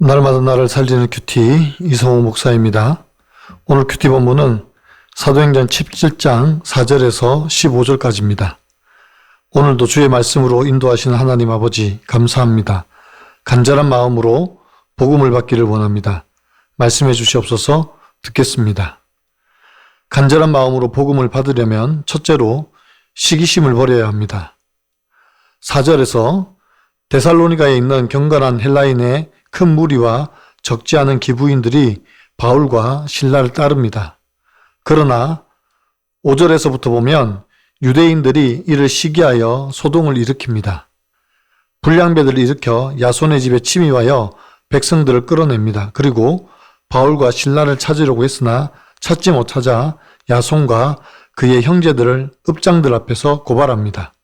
날마다 나를 살리는 큐티 이성호 목사입니다. 오늘 큐티 본문은 사도행전 17장 4절에서 15절까지입니다. 오늘도 주의 말씀으로 인도하시는 하나님 아버지 감사합니다. 간절한 마음으로 복음을 받기를 원합니다. 말씀해 주시옵소서. 듣겠습니다. 간절한 마음으로 복음을 받으려면 첫째로 시기심을 버려야 합니다. 4절에서 데살로니가에 있는 경건한 헬라인의 큰 무리와 적지 않은 기부인들이 바울과 실라를 따릅니다. 그러나 5절에서부터 보면 유대인들이 이를 시기하여 소동을 일으킵니다. 불량배들을 일으켜 야손의 집에 침입하여 백성들을 끌어냅니다. 그리고 바울과 실라를 찾으려고 했으나 찾지 못하자 야손과 그의 형제들을 읍장들 앞에서 고발합니다.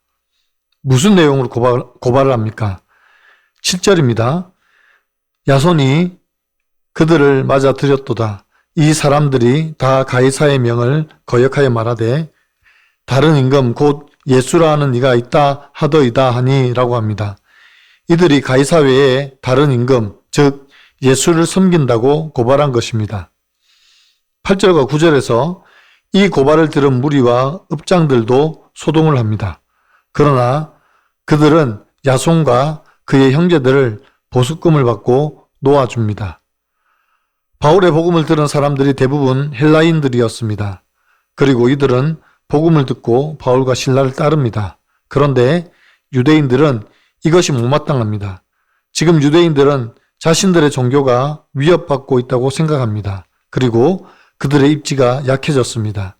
무슨 내용으로 고발을 합니까? 7절입니다. 야손이 그들을 맞아 들였도다. 이 사람들이 다 가이사의 명을 거역하여 말하되 다른 임금 곧 예수라 하는 이가 있다 하더이다 하니 라고 합니다. 이들이 가이사 외에 다른 임금 즉 예수를 섬긴다고 고발한 것입니다. 8절과 9절에서 이 고발을 들은 무리와 읍장들도 소동을 합니다. 그러나 그들은 야손과 그의 형제들을 보수금을 받고 놓아줍니다. 바울의 복음을 들은 사람들이 대부분 헬라인들이었습니다. 그리고 이들은 복음을 듣고 바울과 실라를 따릅니다. 그런데 유대인들은 이것이 못마땅합니다. 지금 유대인들은 자신들의 종교가 위협받고 있다고 생각합니다. 그리고 그들의 입지가 약해졌습니다.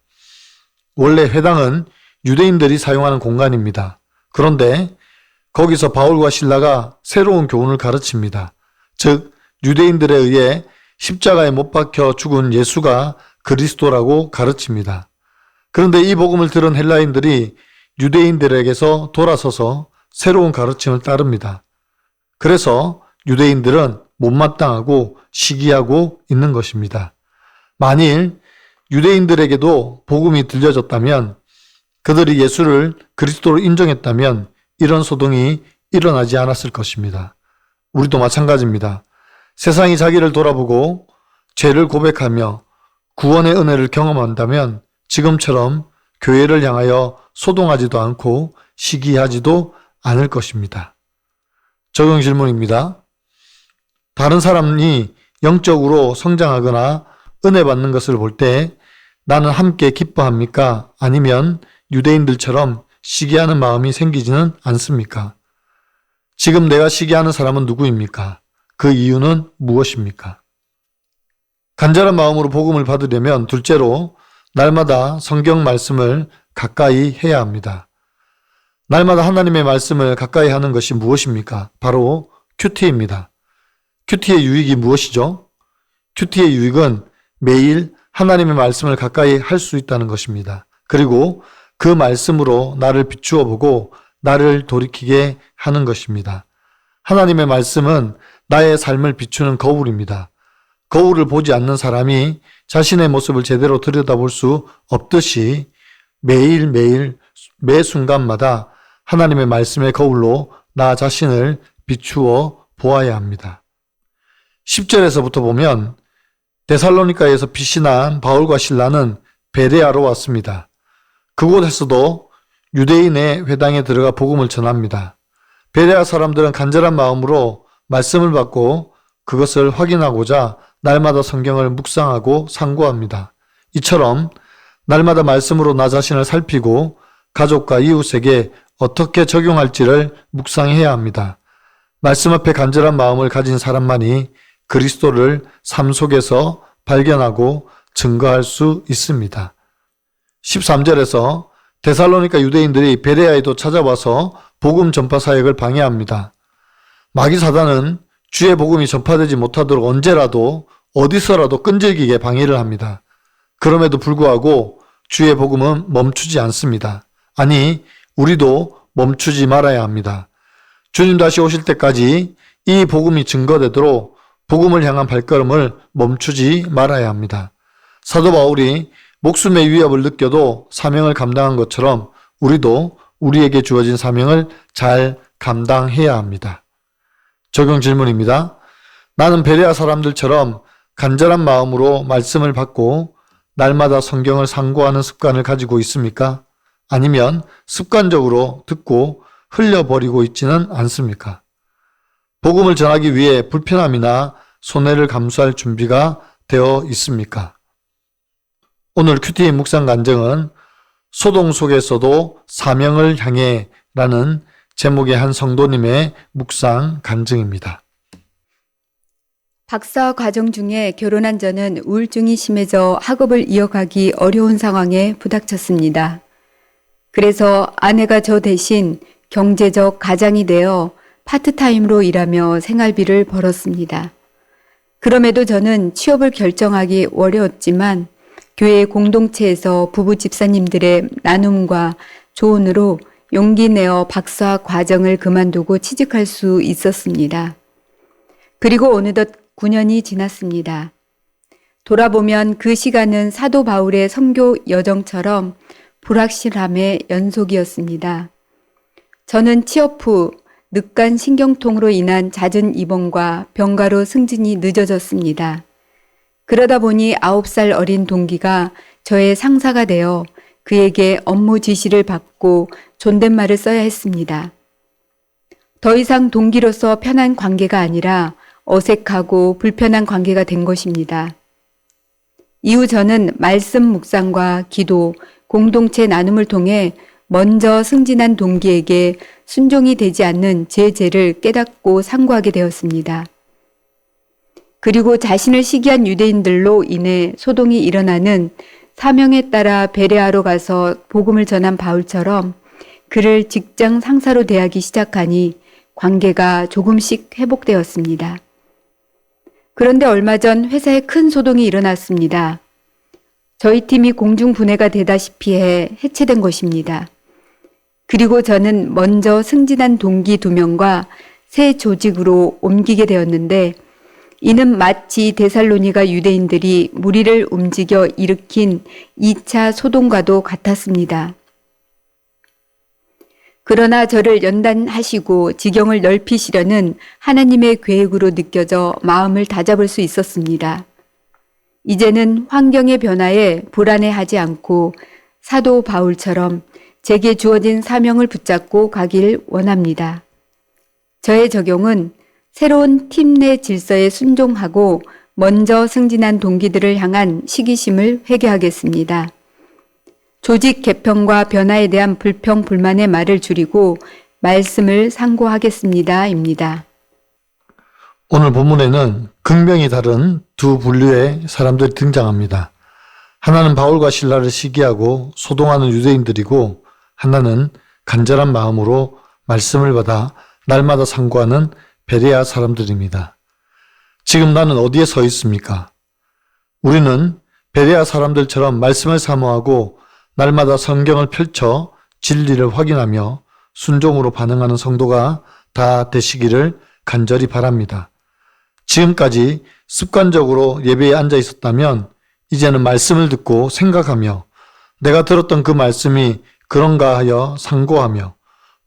원래 회당은 유대인들이 사용하는 공간입니다. 그런데 거기서 바울과 실라가 새로운 교훈을 가르칩니다. 즉 유대인들에 의해 십자가에 못 박혀 죽은 예수가 그리스도라고 가르칩니다. 그런데 이 복음을 들은 헬라인들이 유대인들에게서 돌아서서 새로운 가르침을 따릅니다. 그래서 유대인들은 못마땅하고 시기하고 있는 것입니다. 만일 유대인들에게도 복음이 들려졌다면 그들이 예수를 그리스도로 인정했다면 이런 소동이 일어나지 않았을 것입니다. 우리도 마찬가지입니다. 세상이 자기를 돌아보고 죄를 고백하며 구원의 은혜를 경험한다면 지금처럼 교회를 향하여 소동하지도 않고 시기하지도 않을 것입니다. 적용 질문입니다. 다른 사람이 영적으로 성장하거나 은혜 받는 것을 볼 때 나는 함께 기뻐합니까? 아니면 유대인들처럼 시기하는 마음이 생기지는 않습니까? 지금 내가 시기하는 사람은 누구입니까? 그 이유는 무엇입니까? 간절한 마음으로 복음을 받으려면 둘째로 날마다 성경 말씀을 가까이 해야 합니다. 날마다 하나님의 말씀을 가까이 하는 것이 무엇입니까? 바로 큐티입니다. 큐티의 유익이 무엇이죠? 큐티의 유익은 매일 하나님의 말씀을 가까이 할 수 있다는 것입니다. 그리고 그 말씀으로 나를 비추어 보고 나를 돌이키게 하는 것입니다. 하나님의 말씀은 나의 삶을 비추는 거울입니다. 거울을 보지 않는 사람이 자신의 모습을 제대로 들여다볼 수 없듯이 매일매일 매 순간마다 하나님의 말씀의 거울로 나 자신을 비추어 보아야 합니다. 10절에서부터 보면 데살로니가에서 빛이 난 바울과 실라는 베레아로 왔습니다. 그곳에서도 유대인의 회당에 들어가 복음을 전합니다. 베레아 사람들은 간절한 마음으로 말씀을 받고 그것을 확인하고자 날마다 성경을 묵상하고 상고합니다. 이처럼 날마다 말씀으로 나 자신을 살피고 가족과 이웃에게 어떻게 적용할지를 묵상해야 합니다. 말씀 앞에 간절한 마음을 가진 사람만이 그리스도를 삶 속에서 발견하고 증거할 수 있습니다. 13절에서 데살로니가 유대인들이 베레아에도 찾아와서 복음 전파 사역을 방해합니다. 마귀 사단은 주의 복음이 전파되지 못하도록 언제라도 어디서라도 끈질기게 방해를 합니다. 그럼에도 불구하고 주의 복음은 멈추지 않습니다. 아니, 우리도 멈추지 말아야 합니다. 주님 다시 오실 때까지 이 복음이 증거되도록 복음을 향한 발걸음을 멈추지 말아야 합니다. 사도 바울이 목숨의 위협을 느껴도 사명을 감당한 것처럼 우리도 우리에게 주어진 사명을 잘 감당해야 합니다. 적용 질문입니다. 나는 베레아 사람들처럼 간절한 마음으로 말씀을 받고 날마다 성경을 상고하는 습관을 가지고 있습니까? 아니면 습관적으로 듣고 흘려버리고 있지는 않습니까? 복음을 전하기 위해 불편함이나 손해를 감수할 준비가 되어 있습니까? 오늘 큐티 묵상 간증은 소동 속에서도 사명을 향해 라는 제목의 한 성도님의 묵상 간증입니다. 박사 과정 중에 결혼한 저는 우울증이 심해져 학업을 이어가기 어려운 상황에 부닥쳤습니다. 그래서 아내가 저 대신 경제적 가장이 되어 파트타임으로 일하며 생활비를 벌었습니다. 그럼에도 저는 취업을 결정하기 어려웠지만 교회 공동체에서 부부 집사님들의 나눔과 조언으로 용기 내어 박사 과정을 그만두고 취직할 수 있었습니다. 그리고 어느덧 9년이 지났습니다. 돌아보면 그 시간은 사도 바울의 선교 여정처럼 불확실함의 연속이었습니다. 저는 취업 후 늑간 신경통으로 인한 잦은 입원과 병가로 승진이 늦어졌습니다. 그러다 보니 9살 어린 동기가 저의 상사가 되어 그에게 업무 지시를 받고 존댓말을 써야 했습니다. 더 이상 동기로서 편한 관계가 아니라 어색하고 불편한 관계가 된 것입니다. 이후 저는 말씀 묵상과 기도, 공동체 나눔을 통해 먼저 승진한 동기에게 순종이 되지 않는 제 죄를 깨닫고 상고하게 되었습니다. 그리고 자신을 시기한 유대인들로 인해 소동이 일어나는 사명에 따라 베레아로 가서 복음을 전한 바울처럼 그를 직장 상사로 대하기 시작하니 관계가 조금씩 회복되었습니다. 그런데 얼마 전 회사에 큰 소동이 일어났습니다. 저희 팀이 공중분해가 되다시피 해 해체된 것입니다. 그리고 저는 먼저 승진한 동기 2명과 새 조직으로 옮기게 되었는데 이는 마치 데살로니가 유대인들이 무리를 움직여 일으킨 2차 소동과도 같았습니다. 그러나 저를 연단하시고 지경을 넓히시려는 하나님의 계획으로 느껴져 마음을 다잡을 수 있었습니다. 이제는 환경의 변화에 불안해하지 않고 사도 바울처럼 제게 주어진 사명을 붙잡고 가길 원합니다. 저의 적용은 새로운 팀 내 질서에 순종하고 먼저 승진한 동기들을 향한 시기심을 회개하겠습니다. 조직 개편과 변화에 대한 불평, 불만의 말을 줄이고 말씀을 상고하겠습니다.입니다. 오늘 본문에는 극명히 다른 두 분류의 사람들이 등장합니다. 하나는 바울과 실라를 시기하고 소동하는 유대인들이고 하나는 간절한 마음으로 말씀을 받아 날마다 상고하는 베레아 사람들입니다. 지금 나는 어디에 서 있습니까? 우리는 베레아 사람들처럼 말씀을 사모하고 날마다 성경을 펼쳐 진리를 확인하며 순종으로 반응하는 성도가 다 되시기를 간절히 바랍니다. 지금까지 습관적으로 예배에 앉아 있었다면 이제는 말씀을 듣고 생각하며 내가 들었던 그 말씀이 그런가 하여 상고하며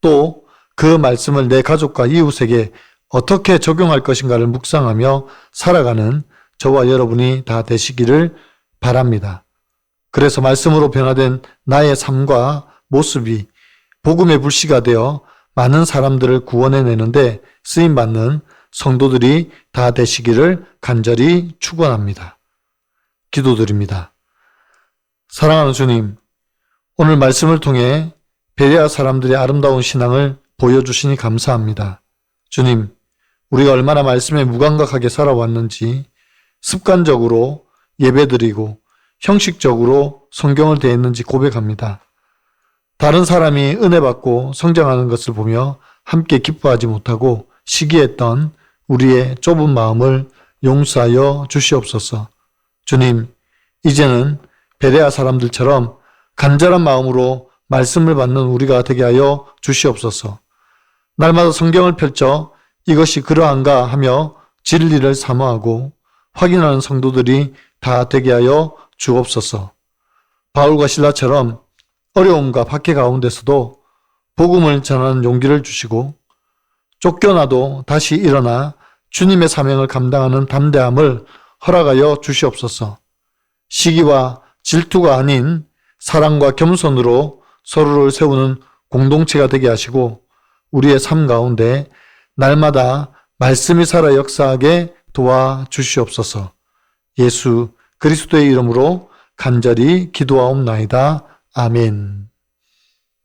또 그 말씀을 내 가족과 이웃에게 어떻게 적용할 것인가를 묵상하며 살아가는 저와 여러분이 다 되시기를 바랍니다. 그래서 말씀으로 변화된 나의 삶과 모습이 복음의 불씨가 되어 많은 사람들을 구원해내는데 쓰임받는 성도들이 다 되시기를 간절히 축원합니다. 기도드립니다. 사랑하는 주님, 오늘 말씀을 통해 베레아 사람들의 아름다운 신앙을 보여주시니 감사합니다. 주님, 우리가 얼마나 말씀에 무감각하게 살아왔는지 습관적으로 예배드리고 형식적으로 성경을 대했는지 고백합니다. 다른 사람이 은혜 받고 성장하는 것을 보며 함께 기뻐하지 못하고 시기했던 우리의 좁은 마음을 용서하여 주시옵소서. 주님, 이제는 베레아 사람들처럼 간절한 마음으로 말씀을 받는 우리가 되게 하여 주시옵소서. 날마다 성경을 펼쳐 이것이 그러한가 하며 진리를 사모하고 확인하는 성도들이 다 되게 하여 주옵소서. 바울과 실라처럼 어려움과 박해 가운데서도 복음을 전하는 용기를 주시고 쫓겨나도 다시 일어나 주님의 사명을 감당하는 담대함을 허락하여 주시옵소서. 시기와 질투가 아닌 사랑과 겸손으로 서로를 세우는 공동체가 되게 하시고 우리의 삶 가운데 날마다 말씀이 살아 역사하게 도와주시옵소서. 예수 그리스도의 이름으로 간절히 기도하옵나이다. 아멘.